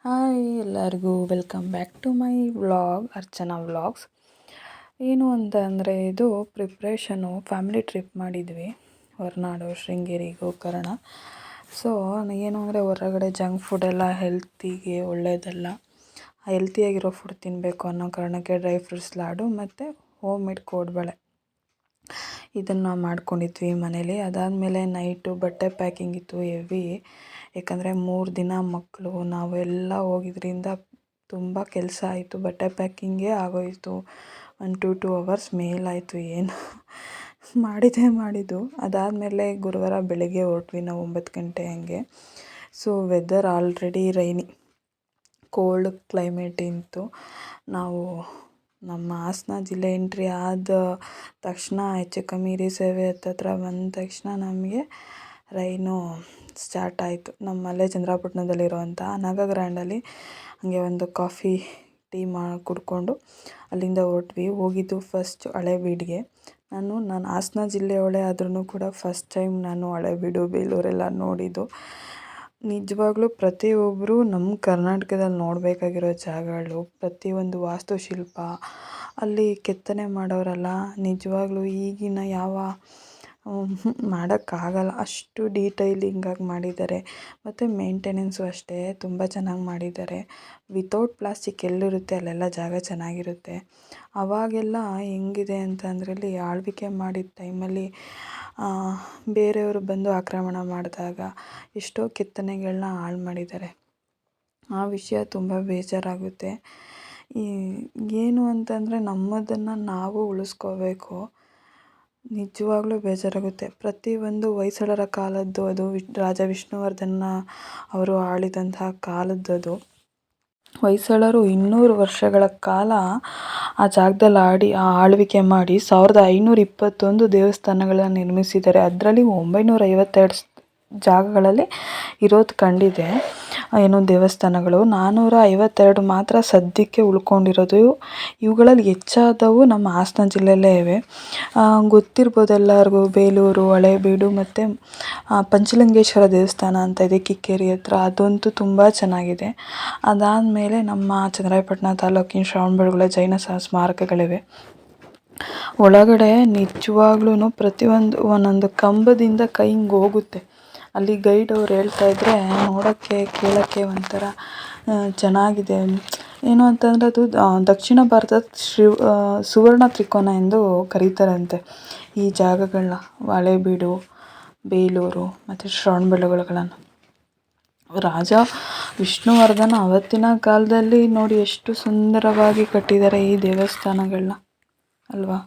Hi ಎಲ್ಲರಿಗೂ welcome back to my vlog Archana vlogs. ಏನು ಅಂತ ಅಂದರೆ ಇದು ಪ್ರಿಪ್ರೇಷನು ಫ್ಯಾಮಿಲಿ ಟ್ರಿಪ್ ಮಾಡಿದ್ವಿ ಹೊರನಾಡು ಶೃಂಗೇರಿ ಗೋಕರ್ಣ. ಸೊ ಏನು ಅಂದರೆ ಹೊರಗಡೆ ಜಂಕ್ ಫುಡ್ ಎಲ್ಲ ಹೆಲ್ತಿಗೆ ಒಳ್ಳೆಯದಲ್ಲ, ಹೆಲ್ತಿಯಾಗಿರೋ ಫುಡ್ ತಿನ್ನಬೇಕು ಅನ್ನೋ ಕಾರಣಕ್ಕೆ ಡ್ರೈ ಫ್ರೂಟ್ಸ್ ಲಾಡು ಮತ್ತು ಹೋಮ್ ಮೇಡ್ ಕೋಡ್ಬಳೆ ಇದನ್ನು ಮಾಡ್ಕೊಂಡಿದ್ವಿ ಮನೇಲಿ. ಅದಾದಮೇಲೆ ನೈಟು ಬಟ್ಟೆ ಪ್ಯಾಕಿಂಗ್ ಇತ್ತು ಹೆವಿ, ಯಾಕಂದರೆ 3 ದಿನ ಮಕ್ಕಳು ನಾವೆಲ್ಲ ಹೋಗಿದ್ರಿಂದ ತುಂಬ ಕೆಲಸ ಆಯಿತು. ಬಟ್ಟೆ ಪ್ಯಾಕಿಂಗೇ ಆಗೋಯಿತು, 1 to 2 hours ಮೇಲಾಯಿತು ಏನು ಮಾಡಿದ್ದು. ಅದಾದಮೇಲೆ ಗುರುವಾರ ಬೆಳಗ್ಗೆ ಹೊರಟ್ವಿ ನಾವು 9 ಗಂಟೆ ಹಂಗೆ. So weather already rainy, cold climate ಇತ್ತು. ನಾವು ನಮ್ಮ ಹಾಸನ ಜಿಲ್ಲೆ ಎಂಟ್ರಿ ಆದ ತಕ್ಷಣ ಹೆಚ್ಚು ಕಮ್ಮಿ ಸೇವೆ ಹತ್ತತ್ರ ಬಂದ ತಕ್ಷಣ ನಮಗೆ ರೈನು ಸ್ಟಾರ್ಟ್ ಆಯಿತು. ನಮ್ಮಲ್ಲೇ ಚಂದ್ರಪಟ್ಟಣದಲ್ಲಿರುವಂಥ ನಾಗಾ ಗ್ರ್ಯಾಂಡಲ್ಲಿ ಹಾಗೆ ಒಂದು ಕಾಫಿ ಟೀ ಕುಡ್ಕೊಂಡು ಅಲ್ಲಿಂದ ಹೋಗಿದ್ದು ಫಸ್ಟ್ ಹಳೇಬೀಡಿಗೆ. ನಾನು ಹಾಸನ ಜಿಲ್ಲೆಯವಳೇ ಆದ್ರೂ ಕೂಡ ಫಸ್ಟ್ ಟೈಮ್ ನಾನು ಹಳೇಬೀಡು ಬೇಲೂರೆಲ್ಲ ನೋಡಿದ್ದು. ನಿಜವಾಗ್ಲೂ ಪ್ರತಿಯೊಬ್ಬರು ನಮ್ಮ ಕರ್ನಾಟಕದಲ್ಲಿ ನೋಡಬೇಕಾಗಿರೋ ಜಾಗಗಳು, ಪ್ರತಿಯೊಂದು ವಾಸ್ತುಶಿಲ್ಪ ಅಲ್ಲಿ ಕೆತ್ತನೆ ಮಾಡೋರಲ್ಲ, ನಿಜವಾಗ್ಲೂ ಈಗಿನ ಯಾವ ಮಾಡೋಕ್ಕಾಗಲ್ಲ, ಅಷ್ಟು ಡೀಟೈಲಿಂಗಾಗಿ ಮಾಡಿದ್ದಾರೆ. ಮತ್ತು ಮೇಂಟೆನೆನ್ಸು ಅಷ್ಟೇ ತುಂಬ ಚೆನ್ನಾಗಿ ಮಾಡಿದ್ದಾರೆ. ವಿತೌಟ್ ಪ್ಲಾಸ್ಟಿಕ್ ಎಲ್ಲಿರುತ್ತೆ ಅಲ್ಲೆಲ್ಲ ಜಾಗ ಚೆನ್ನಾಗಿರುತ್ತೆ. ಆವಾಗೆಲ್ಲ ಹೆಂಗಿದೆ ಅಂತ ಅಂದರೆ ಆಳ್ವಿಕೆ ಮಾಡಿದ ಟೈಮಲ್ಲಿ ಬೇರೆಯವರು ಬಂದು ಆಕ್ರಮಣ ಮಾಡಿದಾಗ ಎಷ್ಟೋ ಕೆತ್ತನೆಗಳನ್ನ ಹಾಳು ಮಾಡಿದ್ದಾರೆ. ಆ ವಿಷಯ ತುಂಬ ಬೇಜಾರಾಗುತ್ತೆ. ಏನು ಅಂತಂದರೆ ನಮ್ಮದನ್ನು ನಾವು ಉಳಿಸ್ಕೋಬೇಕು. ನಿಜವಾಗ್ಲೂ ಬೇಜಾರಾಗುತ್ತೆ. ಪ್ರತಿಯೊಂದು ಹೊಯ್ಸಳರ ಕಾಲದ್ದು, ಅದು ರಾಜ ವಿಷ್ಣುವರ್ಧನ ಅವರು ಆಳಿದಂತಹ ಕಾಲದ್ದದು. ಹೊಯ್ಸಳರು 200 ವರ್ಷಗಳ ಕಾಲ ಆ ಜಾಗದಲ್ಲಿ ಆಳ್ವಿಕೆ ಮಾಡಿ 1521 ದೇವಸ್ಥಾನಗಳನ್ನು ನಿರ್ಮಿಸಿದ್ದಾರೆ. ಅದರಲ್ಲಿ 952 ಜಾಗಗಳಲ್ಲಿ ಇರೋದು ಕಂಡಿದೆ ಏನು ದೇವಸ್ಥಾನಗಳು. 452 ಮಾತ್ರ ಸದ್ಯಕ್ಕೆ ಉಳ್ಕೊಂಡಿರೋದು. ಇವುಗಳಲ್ಲಿ ಹೆಚ್ಚಾದವು ನಮ್ಮ ಹಾಸನ ಜಿಲ್ಲೆಯಲ್ಲೇ ಇವೆ. ಗೊತ್ತಿರ್ಬೋದು ಎಲ್ಲರಿಗೂ, ಬೇಲೂರು, ಹಳೇಬೀಡು ಮತ್ತು ಪಂಚಲಿಂಗೇಶ್ವರ ದೇವಸ್ಥಾನ ಅಂತ ಇದೆ ಕಿಕ್ಕೇರಿ ಹತ್ರ, ಅದಂತೂ ತುಂಬ ಚೆನ್ನಾಗಿದೆ. ಅದಾದಮೇಲೆ ನಮ್ಮ ಚನ್ನರಾಯಪಟ್ಟಣ ತಾಲೂಕಿನ ಶ್ರವಣಬೆಳಗೊಳ ಜೈನ ಸ್ಮಾರಕಗಳಿವೆ. ಒಳಗಡೆ ನಿಜವಾಗ್ಲೂ ಪ್ರತಿಯೊಂದು ಒಂದೊಂದು ಕಂಬದಿಂದ ಕೈ ಹಿಂಗೆ ಹೋಗುತ್ತೆ. ಅಲ್ಲಿ ಗೈಡ್ ಅವ್ರು ಹೇಳ್ತಾಯಿದ್ರೆ ನೋಡೋಕ್ಕೆ ಕೇಳೋಕ್ಕೆ ಒಂಥರ ಚೆನ್ನಾಗಿದೆ. ಏನು ಅಂತಂದರೆ ಅದು ದಕ್ಷಿಣ ಭಾರತದ ಸುವರ್ಣ ತ್ರಿಕೋನ ಎಂದು ಕರೀತಾರಂತೆ ಈ ಜಾಗಗಳನ್ನ, ಹಳೇಬೀಡು, ಬೇಲೂರು ಮತ್ತು ಶ್ರವಣಬೆಳಗೊಳಗಳನ್ನು. ರಾಜ ವಿಷ್ಣುವರ್ಧನ ಅವತ್ತಿನ ಕಾಲದಲ್ಲಿ ನೋಡಿ ಎಷ್ಟು ಸುಂದರವಾಗಿ ಕಟ್ಟಿದ್ದಾರೆ ಈ ದೇವಸ್ಥಾನಗಳನ್ನ ಅಲ್ವಾ.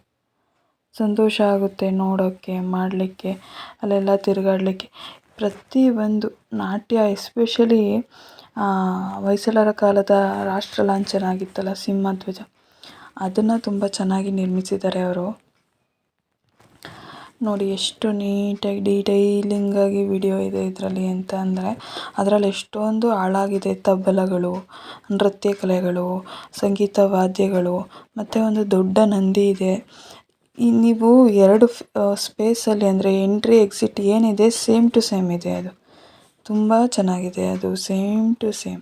ಸಂತೋಷ ಆಗುತ್ತೆ ನೋಡೋಕ್ಕೆ, ಮಾಡಲಿಕ್ಕೆ, ಅಲ್ಲೆಲ್ಲ ತಿರುಗಾಡಲಿಕ್ಕೆ. ಪ್ರತಿಯೊಂದು ನಾಟ್ಯ, ಎಸ್ಪೆಷಲಿ ಹೊಯ್ಸಳರ ಕಾಲದ ರಾಷ್ಟ್ರ ಲಾಂಛನ ಆಗಿತ್ತಲ್ಲ ಸಿಂಹಧ್ವಜ, ಅದನ್ನು ತುಂಬ ಚೆನ್ನಾಗಿ ನಿರ್ಮಿಸಿದ್ದಾರೆ ಅವರು. ನೋಡಿ ಎಷ್ಟು ನೀಟಾಗಿ ಡೀಟೈಲಿಂಗಾಗಿ ವಿಡಿಯೋ ಇದೆ ಇದರಲ್ಲಿ ಅಂತ ಅಂದರೆ, ಅದರಲ್ಲಿ ಎಷ್ಟೊಂದು ಹಾಳಾಗಿದೆ. ತಬಲಗಳು, ನೃತ್ಯ ಕಲೆಗಳು, ಸಂಗೀತ ವಾದ್ಯಗಳು, ಮತ್ತು ಒಂದು ದೊಡ್ಡ ನಂದಿ ಇದೆ. ನೀವು 2 ಸ್ಪೇಸಲ್ಲಿ ಅಂದರೆ ಎಂಟ್ರಿ ಎಕ್ಸಿಟ್ ಏನಿದೆ ಸೇಮ್ ಟು ಸೇಮ್ ಇದೆ. ಅದು ತುಂಬ ಚೆನ್ನಾಗಿದೆ. ಅದು ಸೇಮ್ ಟು ಸೇಮ್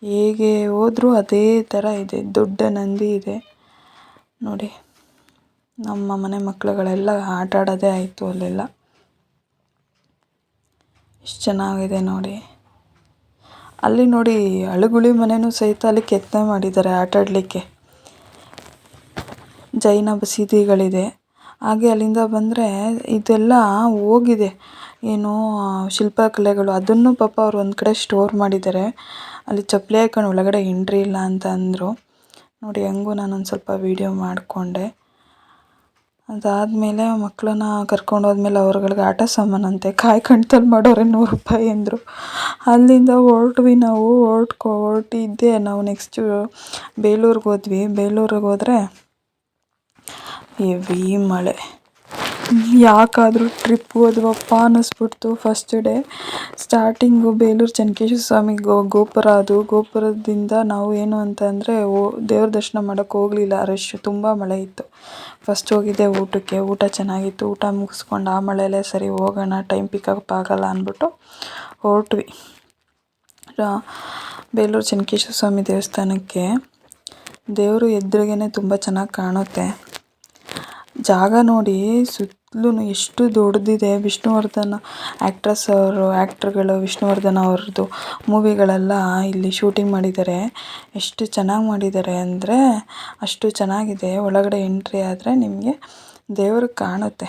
ಹೇಗೆ ಹೋದರೂ ಅದೇ ಥರ ಇದೆ. ದೊಡ್ಡ ನಂದಿ ಇದೆ ನೋಡಿ. ನಮ್ಮ ಮನೆ ಮಕ್ಕಳುಗಳೆಲ್ಲ ಆಟ ಆಡೋದೇ ಆಯಿತು ಅಲ್ಲೆಲ್ಲ. ಎಷ್ಟು ಚೆನ್ನಾಗಿದೆ ನೋಡಿ. ಅಲ್ಲಿ ನೋಡಿ ಅಳುಗುಳಿ ಮನೆಯೂ ಸಹಿತ ಅಲ್ಲಿ ಕೆತ್ತನೆ ಮಾಡಿದ್ದಾರೆ ಆಟ ಆಡಲಿಕ್ಕೆ. ಜೈನ ಬಸದಿಗಳಿದೆ. ಹಾಗೆ ಅಲ್ಲಿಂದ ಬಂದರೆ ಇದೆಲ್ಲ ಹೋಗಿದೆ ಏನು ಶಿಲ್ಪಕಲೆಗಳು, ಅದನ್ನು ಪಾಪ ಅವ್ರು ಒಂದು ಕಡೆ ಸ್ಟೋರ್ ಮಾಡಿದ್ದಾರೆ. ಅಲ್ಲಿ ಚಪ್ಪಲಿ ಹಾಕೊಂಡು ಒಳಗಡೆ ಎಂಟ್ರಿ ಇಲ್ಲ ಅಂತ ಅಂದರು ನೋಡಿ. ಹಂಗೂ ನಾನೊಂದು ಸ್ವಲ್ಪ ವೀಡಿಯೋ ಮಾಡಿಕೊಂಡೆ. ಅದಾದಮೇಲೆ ಮಕ್ಕಳನ್ನ ಕರ್ಕೊಂಡೋದ್ಮೇಲೆ ಅವ್ರುಗಳಿಗೆ ಆಟ ಸಾಮಾನಂತೆ ಕಾಯ್ಕಂತಲ್ಲಿ ಮಾಡೋರೆ 100 ರೂಪಾಯಿ ಅಂದರು. ಅಲ್ಲಿಂದ ಹೊರಟ್ವಿ ನಾವು. ಹೊರಟಿದ್ದೆ ನಾವು ನೆಕ್ಸ್ಟು ಬೇಲೂರಿಗೆ ಹೋದ್ವಿ. ಬೇಲೂರಿಗೆ ಹೋದರೆ ಹೆವಿ ಮಳೆ. ಯಾಕಾದರೂ ಟ್ರಿಪ್ ಹೋದ್ವಪ್ಪ ಅನ್ನಿಸ್ಬಿಡ್ತು. First day starting Belur Chennakeshava Swamy ಗೋಪುರ, ಅದು ಗೋಪುರದಿಂದ ನಾವು ಏನು ಅಂತ ಅಂದರೆ ದೇವ್ರ ದರ್ಶನ ಮಾಡೋಕ್ಕೆ ಹೋಗಲಿಲ್ಲ, ರಶ್ ತುಂಬ ಮಳೆ ಇತ್ತು. ಫಸ್ಟ್ ಹೋಗಿದ್ದೆ ಊಟಕ್ಕೆ. ಊಟ ಚೆನ್ನಾಗಿತ್ತು. ಊಟ ಮುಗಿಸ್ಕೊಂಡು ಆ ಮಳೆಯಲ್ಲೇ ಸರಿ ಹೋಗೋಣ, ಟೈಮ್ ಪಿಕಪ್ ಆಗೋಲ್ಲ ಅಂದ್ಬಿಟ್ಟು ಹೊರಟ್ವಿ. ಬೇಲೂರು ಚೆನ್ನಕೇಶವ ಸ್ವಾಮಿ ದೇವಸ್ಥಾನಕ್ಕೆ ದೇವರು ಎದುರಿಗೇನೆ ತುಂಬ ಚೆನ್ನಾಗಿ ಕಾಣುತ್ತೆ. ಜಾಗ ನೋಡಿ ಸುತ್ತಲೂ ಎಷ್ಟು ದೊಡ್ಡದಿದೆ. ವಿಷ್ಣುವರ್ಧನ್ ಆ್ಯಕ್ಟ್ರ್ಗಳು ವಿಷ್ಣುವರ್ಧನ್ ಅವ್ರದ್ದು ಮೂವಿಗಳೆಲ್ಲ ಇಲ್ಲಿ ಶೂಟಿಂಗ್ ಮಾಡಿದ್ದಾರೆ. ಎಷ್ಟು ಚೆನ್ನಾಗಿ ಮಾಡಿದ್ದಾರೆ ಅಂದರೆ ಅಷ್ಟು ಚೆನ್ನಾಗಿದೆ. ಒಳಗಡೆ ಎಂಟ್ರಿ ಆದರೆ ನಿಮಗೆ ದೇವರು ಕಾಣುತ್ತೆ.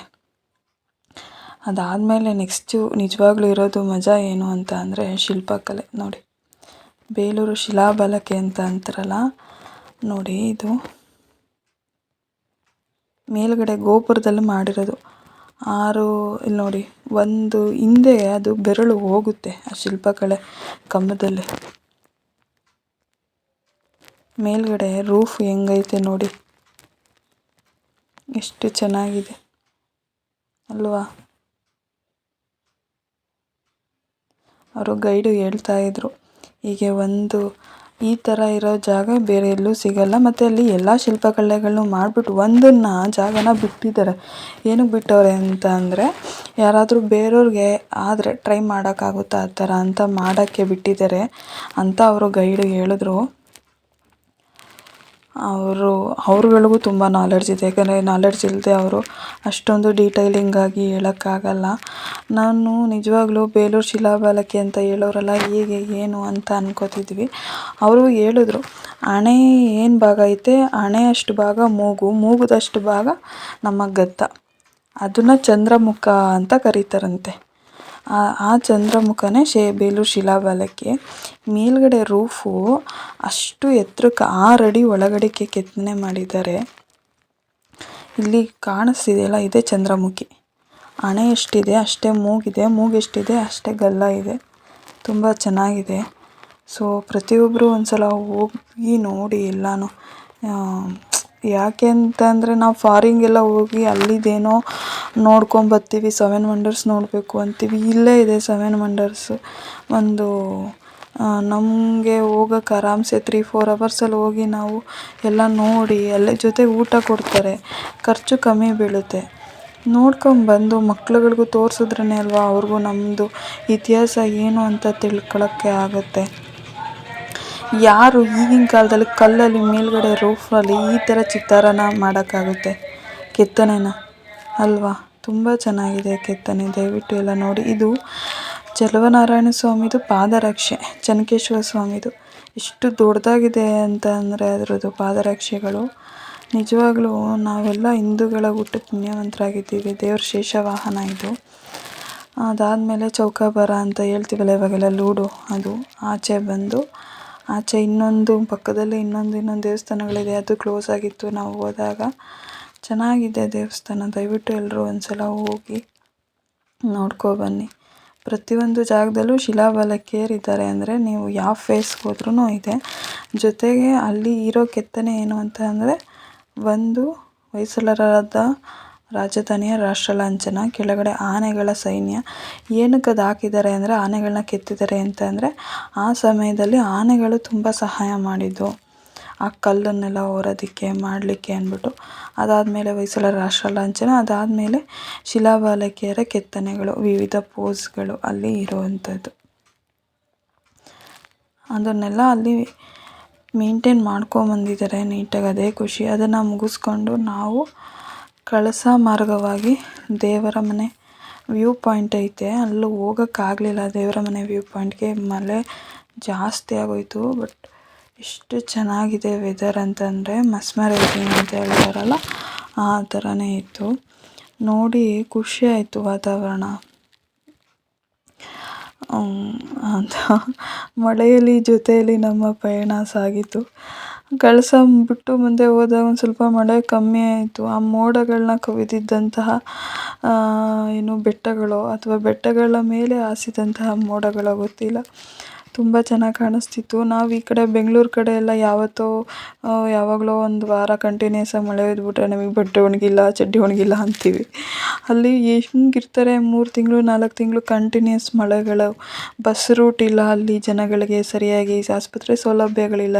ಅದಾದಮೇಲೆ ನೆಕ್ಸ್ಟು ನಿಜವಾಗ್ಲೂ ಇರೋದು ಮಜಾ ಏನು ಅಂತ ಅಂದರೆ ಶಿಲ್ಪಕಲೆ ನೋಡಿ. ಬೇಲೂರು ಶಿಲಾಬಾಲಿಕೆ ಅಂತ ಅಂತಾರಲ್ಲ ನೋಡಿ, ಇದು ಮೇಲ್ಗಡೆ ಗೋಪುರದಲ್ಲಿ ಮಾಡಿರೋದು. ಇಲ್ಲಿ ನೋಡಿ, ಒಂದು ಹಿಂದೆ ಅದು ಬೆರಳು ಹೋಗುತ್ತೆ ಆ ಶಿಲ್ಪಕಲೆ ಕಂಬದಲ್ಲಿ. ಮೇಲ್ಗಡೆ ರೂಫ್ ಹೆಂಗೈತೆ ನೋಡಿ, ಎಷ್ಟು ಚೆನ್ನಾಗಿದೆ ಅಲ್ವಾ. ಅವರು ಗೈಡು ಹೇಳ್ತಾ ಇದ್ರು, ಹೀಗೆ ಈ ಥರ ಇರೋ ಜಾಗ ಬೇರೆ ಎಲ್ಲೂ ಸಿಗಲ್ಲ. ಮತ್ತು ಅಲ್ಲಿ ಎಲ್ಲ ಶಿಲ್ಪಕಲೆಗಳನ್ನು ಮಾಡಿಬಿಟ್ಟು ಜಾಗನ ಬಿಟ್ಟಿದ್ದಾರೆ. ಏನಕ್ಕೆ ಬಿಟ್ಟವ್ರೆ ಅಂತ ಅಂದರೆ, ಯಾರಾದರೂ ಬೇರೆಯವ್ರಿಗೆ ಆದರೆ ಟ್ರೈ ಮಾಡೋಕ್ಕಾಗುತ್ತಾ ಆ ಥರ ಅಂತ ಮಾಡೋಕ್ಕೆ ಬಿಟ್ಟಿದ್ದಾರೆ ಅಂತ ಅವರು ಗೈಡು ಹೇಳಿದ್ರು. ಅವ್ರುಗಳಿಗೂ ತುಂಬ ನಾಲೆಡ್ಜ್ ಇದೆ. ಯಾಕಂದರೆ ನಾಲೆಡ್ಜ್ ಇಲ್ಲದೆ ಅವರು ಅಷ್ಟೊಂದು ಡೀಟೈಲಿಂಗಾಗಿ ಹೇಳೋಕ್ಕಾಗಲ್ಲ. ನಾನು ನಿಜವಾಗ್ಲೂ ಬೇಲೂರು ಶಿಲಾಬಾಲಿಕೆ ಅಂತ ಹೇಳೋರೆಲ್ಲ ಹೇಗೆ ಏನು ಅಂತ ಅನ್ಕೋತಿದ್ವಿ. ಅವರು ಹೇಳಿದ್ರು, ಹಣೆ ಏನು ಭಾಗ ಐತೆ, ಹಣೆಯಷ್ಟು ಭಾಗ ಮೂಗುದಷ್ಟು ಭಾಗ ನಮ್ಮ ಗದ್ದ, ಅದನ್ನು ಚಂದ್ರಮುಖ ಅಂತ ಕರೀತಾರಂತೆ. ಆ ಚಂದ್ರಮುಖನೇ ಬೇಲೂರು ಶಿಲಾಬಾಲಿಕೆ. ಮೇಲ್ಗಡೆ ರೂಫು ಅಷ್ಟು ಎತ್ತರಕ್ಕೆ 6 ಅಡಿ ಒಳಗಡೆ ಕೆತ್ತನೆ ಮಾಡಿದ್ದಾರೆ. ಇಲ್ಲಿ ಕಾಣಿಸ್ತಿದೆಯಲ್ಲ, ಇದೇ ಚಂದ್ರಮುಖಿ. ಹಣೆ ಎಷ್ಟಿದೆ ಅಷ್ಟೇ ಮೂಗಿದೆ, ಮೂಗೆಷ್ಟಿದೆ ಅಷ್ಟೇ ಗಲ್ಲ ಇದೆ. ತುಂಬ ಚೆನ್ನಾಗಿದೆ. ಸೊ ಪ್ರತಿಯೊಬ್ಬರು ಒಂದ್ಸಲ ಹೋಗಿ ನೋಡಿ ಎಲ್ಲನೂ. ಯಾಕೆ ಅಂತಂದರೆ ನಾವು ಫಾರಿನ್ಗೆಲ್ಲ ಹೋಗಿ ಅಲ್ಲಿದ್ದೇನೋ ನೋಡ್ಕೊಂಬರ್ತೀವಿ, 7 ವಂಡರ್ಸ್ ನೋಡಬೇಕು ಅಂತೀವಿ. ಇಲ್ಲೇ ಇದೆ 7 ವಂಡರ್ಸು. ನಮಗೆ ಹೋಗೋಕೆ ಆರಾಮ್ಸೆ 3-4 ಅವರ್ಸಲ್ಲಿ ಹೋಗಿ ನಾವು ಎಲ್ಲ ನೋಡಿ, ಅಲ್ಲೇ ಜೊತೆಗೆ ಊಟ ಕೊಡ್ತಾರೆ, ಖರ್ಚು ಕಮ್ಮಿ ಬೀಳುತ್ತೆ. ನೋಡ್ಕೊಂಬಂದು ಮಕ್ಳುಗಳಿಗೂ ತೋರಿಸಿದ್ರೇ ಅಲ್ವಾ ಅವ್ರಿಗೂ ನಮ್ಮದು ಇತಿಹಾಸ ಏನು ಅಂತ ತಿಳ್ಕೊಳ್ಳೋಕ್ಕೆ ಆಗುತ್ತೆ. ಯಾರು ಈಗಿನ ಕಾಲದಲ್ಲಿ ಕಲ್ಲಲ್ಲಿ ಮೇಲ್ಗಡೆ ರೂಫಲ್ಲಿ ಈ ಥರ ಚಿತ್ತಾರನ ಮಾಡೋಕ್ಕಾಗುತ್ತೆ, ಕೆತ್ತನೆನ ಅಲ್ವಾ. ತುಂಬ ಚೆನ್ನಾಗಿದೆ ಕೆತ್ತನೆ, ದಯವಿಟ್ಟು ಎಲ್ಲ ನೋಡಿ. ಇದು ಚೆಲುವನಾರಾಯಣ ಸ್ವಾಮಿದು ಪಾದರಕ್ಷೆ, ಚೆನ್ನಕೇಶವ ಸ್ವಾಮಿದು. ಎಷ್ಟು ದೊಡ್ಡದಾಗಿದೆ ಅಂತ ಅಂದರೆ ಅದರದ್ದು ಪಾದರಕ್ಷೆಗಳು. ನಿಜವಾಗ್ಲೂ ನಾವೆಲ್ಲ ಹಿಂದೂಗಳ ಹುಟ್ಟು ಪುಣ್ಯವಂತರಾಗಿದ್ದೀವಿ. ದೇವ್ರ ಶೇಷವಾಹನ ಇದು. ಅದಾದಮೇಲೆ ಚೌಕಾಬಾರ ಅಂತ ಹೇಳ್ತೀವಲ್ಲ ಇವಾಗೆಲ್ಲ, ಲೂಡೋ, ಅದು ಆಚೆ ಬಂದು ಪಕ್ಕದಲ್ಲೇ ಇನ್ನೊಂದು ದೇವಸ್ಥಾನಗಳಿದೆ, ಅದು ಕ್ಲೋಸ್ ಆಗಿತ್ತು ನಾವು ಹೋದಾಗ. ಚೆನ್ನಾಗಿದೆ ದೇವಸ್ಥಾನ. ದಯವಿಟ್ಟು ಎಲ್ಲರೂ ಒಂದ್ಸಲ ಹೋಗಿ ನೋಡ್ಕೊಬನ್ನಿ. ಪ್ರತಿಯೊಂದು ಜಾಗದಲ್ಲೂ ಶಿಲಾಬಾಲಿಕೆಯರಿದ್ದಾರೆ. ಅಂದರೆ ನೀವು ಯಾವ ಫೇಸ್ಗೆ ಹೋದ್ರೂ ಇದೆ. ಜೊತೆಗೆ ಅಲ್ಲಿ ಇರೋ ಕೆತ್ತನೆ ಏನು ಅಂತ ಅಂದರೆ, ಒಂದು ಹೊಯ್ಸಳರಾದ ರಾಜಧಾನಿಯ ರಾಷ್ಟ್ರ ಲಾಂಛನ, ಕೆಳಗಡೆ ಆನೆಗಳ ಸೈನ್ಯ. ಏನಕ್ಕೆ ಅದು ಹಾಕಿದ್ದಾರೆ ಅಂದರೆ, ಆನೆಗಳನ್ನ ಕೆತ್ತಿದ್ದಾರೆ ಅಂತ ಅಂದರೆ ಆ ಸಮಯದಲ್ಲಿ ಆನೆಗಳು ತುಂಬ ಸಹಾಯ ಮಾಡಿದ್ದು ಆ ಕಲ್ಲನ್ನೆಲ್ಲ ಹೊರೋದಕ್ಕೆ ಮಾಡಲಿಕ್ಕೆ ಅಂದ್ಬಿಟ್ಟು. ಅದಾದಮೇಲೆ ಹೊಯ್ಸಳರ ರಾಷ್ಟ್ರ ಲಾಂಛನ, ಅದಾದಮೇಲೆ ಶಿಲಾಬಾಲಿಕೆಯರ ಕೆತ್ತನೆಗಳು, ವಿವಿಧ ಪೋಸ್ಗಳು ಅಲ್ಲಿ ಇರುವಂಥದ್ದು. ಅದನ್ನೆಲ್ಲ ಅಲ್ಲಿ ಮೇಂಟೈನ್ ಮಾಡ್ಕೊಂಬಂದಿದ್ದಾರೆ ನೀಟಾಗಿ. ಅದೇ ಖುಷಿ. ಅದನ್ನು ಮುಗಿಸ್ಕೊಂಡು ನಾವು ಕಳಸ ಮಾರ್ಗವಾಗಿ ದೇವರ ಮನೆ ವ್ಯೂ ಪಾಯಿಂಟ್ ಐತೆ, ಅಲ್ಲೂ ಹೋಗೋಕ್ಕಾಗಲಿಲ್ಲ. ದೇವರ ಮನೆ ವ್ಯೂ ಪಾಯಿಂಟ್ಗೆ ಮಳೆ ಜಾಸ್ತಿ ಆಗೋಯಿತು. ಬಟ್ ಎಷ್ಟು ಚೆನ್ನಾಗಿದೆ ವೆದರ್ ಅಂತಂದರೆ ಮಸ್ಮರೈಸಿಂಗ್ ಅಂತ ಹೇಳ್ತಾರಲ್ಲ, ಆ ಥರನೇ ಇತ್ತು. ನೋಡಿ ಖುಷಿ ಆಯಿತು ವಾತಾವರಣ. ಅಂತ ಮಳೆಯಲ್ಲಿ ಜೊತೆಯಲ್ಲಿ ನಮ್ಮ ಪಯಣ ಸಾಗಿತು. ಕಳಸ ಬಿಟ್ಟು ಮುಂದೆ ಹೋದಾಗ ಒಂದು ಸ್ವಲ್ಪ ಮಳೆ ಕಮ್ಮಿ ಆಯಿತು. ಆ ಮೋಡಗಳನ್ನ ಕವಿದಿದ್ದಂತಹ ಬೆಟ್ಟಗಳು ಅಥವಾ ಬೆಟ್ಟಗಳ ಮೇಲೆ ಹಾಸಿದಂತಹ ಮೋಡಗಳೋ ಗೊತ್ತಿಲ್ಲ, ತುಂಬ ಚೆನ್ನಾಗಿ ಕಾಣಿಸ್ತಿತ್ತು. ನಾವು ಈ ಕಡೆ ಬೆಂಗಳೂರು ಕಡೆ ಎಲ್ಲ ಯಾವಾಗಲೋ ಒಂದು ವಾರ ಕಂಟಿನ್ಯೂಸ್ ಆಗಿ ಮಳೆ ಬಿದ್ದುಬಿಟ್ರೆ ನಮಗೆ ಬಟ್ಟೆ ಒಣಗಿಲ್ಲ, ಚಡ್ಡಿ ಒಣಗಿಲ್ಲ ಅಂತೀವಿ. ಅಲ್ಲಿ ಹೆಂಗಿರ್ತಾರೆ 3 ತಿಂಗಳು 4 ತಿಂಗಳು ಕಂಟಿನ್ಯೂಸ್ ಮಳೆಗಳು. ಬಸ್ ರೂಟ್ ಇಲ್ಲ ಅಲ್ಲಿ ಜನಗಳಿಗೆ ಸರಿಯಾಗಿ, ಆಸ್ಪತ್ರೆ ಸೌಲಭ್ಯಗಳಿಲ್ಲ,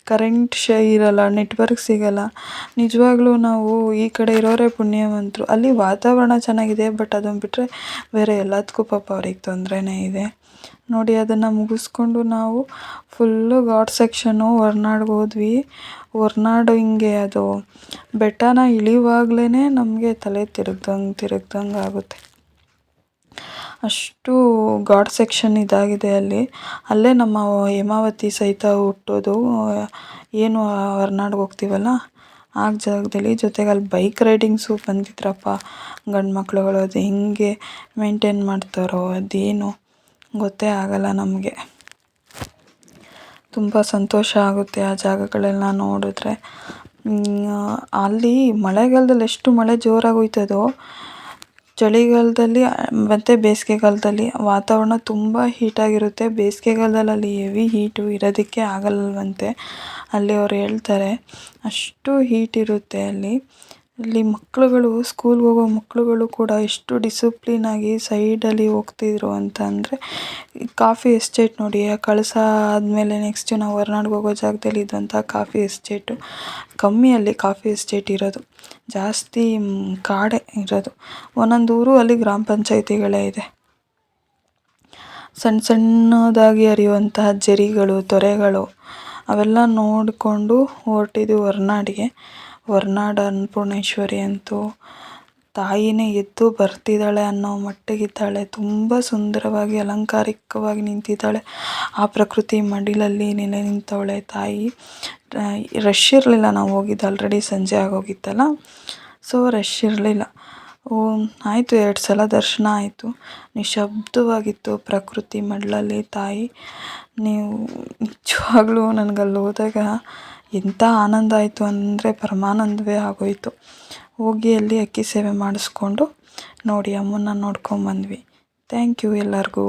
ಕರೆಂಟ್ ಇರಲ್ಲ, ನೆಟ್ವರ್ಕ್ ಸಿಗಲ್ಲ. ನಿಜವಾಗ್ಲೂ ನಾವು ಈ ಕಡೆ ಇರೋರೇ ಪುಣ್ಯವಂತರು. ಅಲ್ಲಿ ವಾತಾವರಣ ಚೆನ್ನಾಗಿದೆ, ಬಟ್ ಅದನ್ನು ಬಿಟ್ಟರೆ ಬೇರೆ ಎಲ್ಲದಕ್ಕೂ ಪಾಪ ಅವ್ರಿಗೆ ತೊಂದರೆನೇ ಇದೆ. ನೋಡಿ, ಅದನ್ನು ಮುಗಿಸ್ಕೊಂಡು ನಾವು ಫುಲ್ಲು ಘಾಟ್ ಸೆಕ್ಷನ್ನು ಹೊರ್ನಾಡ್ಗೆ ಹೋದ್ವಿ. ಹೊರ್ನಾಡು ಹಿಂಗೆ ಅದು ಬೆಟ್ಟನ ಇಳಿಯುವಾಗ್ಲೇ ನಮಗೆ ತಲೆ ತಿರುಗ್ದಂಗೆ ಆಗುತ್ತೆ. ಅಷ್ಟು ಘಾಟ್ ಸೆಕ್ಷನ್ ಇದಾಗಿದೆ ಅಲ್ಲಿ. ಅಲ್ಲೇ ನಮ್ಮ ಹೇಮಾವತಿ ಸಹಿತ ಹುಟ್ಟೋದು. ಏನು ಹೊರ್ನಾಡ್ಗೆ ಹೋಗ್ತೀವಲ್ಲ ಆ ಜಾಗದಲ್ಲಿ. ಜೊತೆಗೆ ಅಲ್ಲಿ ಬೈಕ್ ರೈಡಿಂಗ್ಸು ಬಂದಿದ್ರಪ್ಪ ಗಂಡು ಮಕ್ಳುಗಳು. ಅದು ಹೆಂಗೆ ಮೇಂಟೈನ್ ಮಾಡ್ತಾರೋ ಅದೇನು ಗೊತ್ತೇ ಆಗಲ್ಲ ನಮಗೆ. ತುಂಬ ಸಂತೋಷ ಆಗುತ್ತೆ ಆ ಜಾಗಗಳೆಲ್ಲ ನೋಡಿದ್ರೆ. ಅಲ್ಲಿ ಮಳೆಗಾಲದಲ್ಲಿ ಎಷ್ಟು ಮಳೆ ಜೋರಾಗಿ ಹೋಯ್ತದೋ, ಚಳಿಗಾಲದಲ್ಲಿ ಮತ್ತು ಬೇಸಿಗೆಗಾಲದಲ್ಲಿ ವಾತಾವರಣ ತುಂಬ ಹೀಟಾಗಿರುತ್ತೆ. ಬೇಸಿಗೆಗಾಲದಲ್ಲಿ ಅಲ್ಲಿ ಹೆವಿ ಹೀಟು ಇರೋದಕ್ಕೆ ಆಗಲ್ವಂತೆ. ಅಲ್ಲಿ ಅವ್ರು ಹೇಳ್ತಾರೆ ಅಷ್ಟು ಹೀಟ್ ಇರುತ್ತೆ ಅಲ್ಲಿ. ಮಕ್ಕಳುಗಳು, ಸ್ಕೂಲ್ಗೆ ಹೋಗೋ ಮಕ್ಕಳುಗಳು ಕೂಡ ಎಷ್ಟು ಡಿಸಿಪ್ಲಿನಾಗಿ ಸೈಡಲ್ಲಿ ಹೋಗ್ತಿದ್ರು ಅಂತ ಅಂದರೆ, ಕಾಫಿ ಎಸ್ಟೇಟ್ ನೋಡಿ, ಕಳಸ ಆದಮೇಲೆ ನೆಕ್ಸ್ಟ್ ನಾವು ಹೊರ್ನಾಡ್ಗೆ ಹೋಗೋ ಜಾಗದಲ್ಲಿ ಇದ್ದಂಥ ಕಾಫಿ ಎಸ್ಟೇಟು ಕಮ್ಮಿ ಅಲ್ಲಿ ಕಾಫಿ ಎಸ್ಟೇಟ್ ಇರೋದು. ಜಾಸ್ತಿ ಕಾಡೇ ಇರೋದು. ಒಂದೊಂದು ಊರು ಅಲ್ಲಿ ಗ್ರಾಮ ಪಂಚಾಯಿತಿಗಳೇ ಇದೆ. ಸಣ್ಣ ಸಣ್ಣದಾಗಿ ಹರಿಯುವಂತಹ ಝರಿಗಳು, ತೊರೆಗಳು ಅವೆಲ್ಲ ನೋಡಿಕೊಂಡು ಹೊರಟಿದ್ವಿ ಹೊರ್ನಾಡಿಗೆ. ಹೊರ್ನಾಡು ಅನ್ನಪೂರ್ಣೇಶ್ವರಿ ಅಂತೂ ತಾಯಿನೇ ಎದ್ದು ಬರ್ತಿದ್ದಾಳೆ ಅನ್ನೋ ಮಟ್ಟಿಗಿದ್ದಾಳೆ. ತುಂಬ ಸುಂದರವಾಗಿ ಅಲಂಕಾರಿಕವಾಗಿ ನಿಂತಿದ್ದಾಳೆ. ಆ ಪ್ರಕೃತಿ ಮಡಿಲಲ್ಲಿ ನೆಲೆ ನಿಂತವಳೆ ತಾಯಿ. ರಶ್ ಇರಲಿಲ್ಲ, ನಾವು ಹೋಗಿದ್ದು ಆಲ್ರೆಡಿ ಸಂಜೆ ಆಗೋಗಿತ್ತಲ್ಲ, ಸೊ ರಶ್ ಇರಲಿಲ್ಲ. ಆಯಿತು, 2 ಸಲ ದರ್ಶನ ಆಯಿತು. ನಿಶಬ್ದವಾಗಿತ್ತು ಪ್ರಕೃತಿ ಮಡಿಲಲ್ಲಿ ತಾಯಿ. ನೀವು ನಿಜವಾಗ್ಲೂ ನನಗಲ್ಲಿ ಹೋದಾಗ ಎಂಥ ಆನಂದ ಆಯಿತು ಅಂದರೆ ಪರಮಾನಂದವೇ ಆಗೋಯಿತು. ಹೋಗಿ ಅಲ್ಲಿ ಅಕ್ಕಿ ಸೇವೆ ಮಾಡಿಸ್ಕೊಂಡು ನೋಡಿ ಅಮ್ಮನ್ನ ನೋಡ್ಕೊಂಬಂದ್ವಿ. ಥ್ಯಾಂಕ್ ಯು ಎಲ್ಲರಿಗೂ.